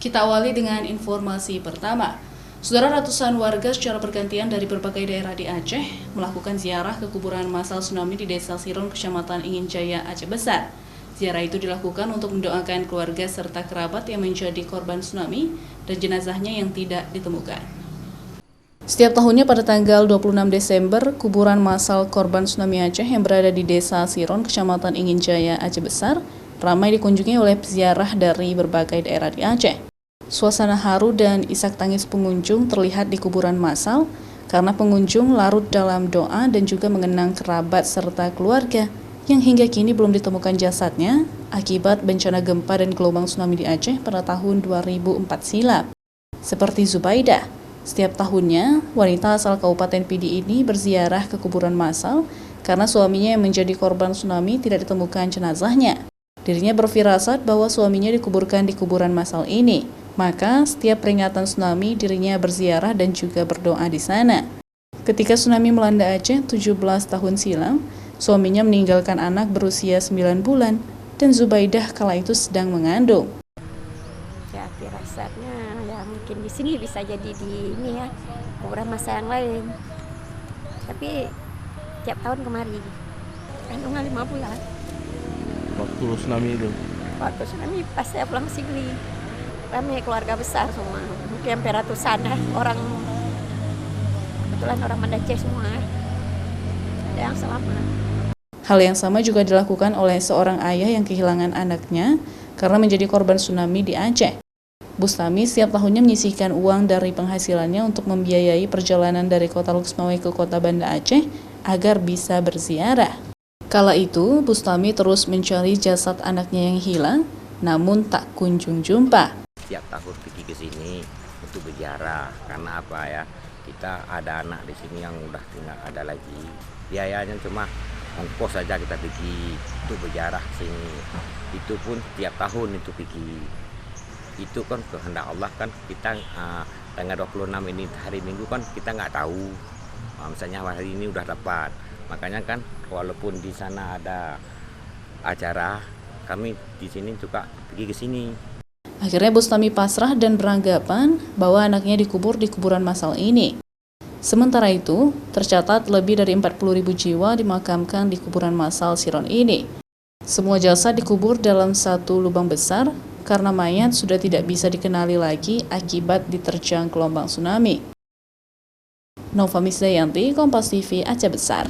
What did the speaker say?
Kita awali dengan informasi pertama. Saudara, ratusan warga secara bergantian dari berbagai daerah di Aceh melakukan ziarah ke kuburan massal tsunami di Desa Siron, Kecamatan Ingin Jaya, Aceh Besar. Ziarah itu dilakukan untuk mendoakan keluarga serta kerabat yang menjadi korban tsunami dan jenazahnya yang tidak ditemukan. Setiap tahunnya pada tanggal 26 Desember, kuburan massal korban tsunami Aceh yang berada di Desa Siron, Kecamatan Ingin Jaya, Aceh Besar, ramai dikunjungi oleh peziarah dari berbagai daerah di Aceh. Suasana haru dan isak tangis pengunjung terlihat di kuburan massal karena pengunjung larut dalam doa dan juga mengenang kerabat serta keluarga yang hingga kini belum ditemukan jasadnya akibat bencana gempa dan gelombang tsunami di Aceh pada tahun 2004 silam. Seperti Zubaidah, setiap tahunnya wanita asal Kabupaten Pidi ini berziarah ke kuburan massal karena suaminya yang menjadi korban tsunami tidak ditemukan jenazahnya. Dirinya berfirasat bahwa suaminya dikuburkan di kuburan massal ini. Maka setiap peringatan tsunami dirinya berziarah dan juga berdoa di sana. Ketika tsunami melanda Aceh 17 tahun silam, suaminya meninggalkan anak berusia 9 bulan dan Zubaidah kala itu sedang mengandung. Ya, firasatnya ya mungkin di sini bisa jadi di ini ya, kuburan massal yang lain. Tapi tiap tahun kemari, kandungan 5 bulan. Waktu tsunami itu? Waktu tsunami pas saya pulang ke sini. Ramai keluarga besar semua, mungkin hampir ratusan orang, kebetulan orang Banda Aceh semua, ada yang selamat. Hal yang sama juga dilakukan oleh seorang ayah yang kehilangan anaknya karena menjadi korban tsunami di Aceh. Bustami setiap tahunnya menyisihkan uang dari penghasilannya untuk membiayai perjalanan dari kota Luxmawe ke kota Banda Aceh agar bisa berziarah. Kala itu, Bustami terus mencari jasad anaknya yang hilang, namun tak kunjung jumpa. Tiap tahun pergi ke sini untuk berziarah karena apa ya, kita ada anak di sini yang udah tidak ada lagi, biayanya cuma ongkos saja kita pergi untuk berziarah sini, itu pun tiap tahun itu pergi. Itu kan kehendak Allah kan, kita tanggal 26 ini hari Minggu kan kita nggak tahu, misalnya hari ini udah dapat, makanya kan walaupun di sana ada acara, kami di sini juga pergi ke sini. Akhirnya Bustami pasrah dan beranggapan bahwa anaknya dikubur di kuburan massal ini. Sementara itu, tercatat lebih dari 40.000 jiwa dimakamkan di kuburan massal Siron ini. Semua jasad dikubur dalam satu lubang besar karena mayat sudah tidak bisa dikenali lagi akibat diterjang gelombang tsunami. Nova Misdayanti, Kompas TV, Aceh Besar.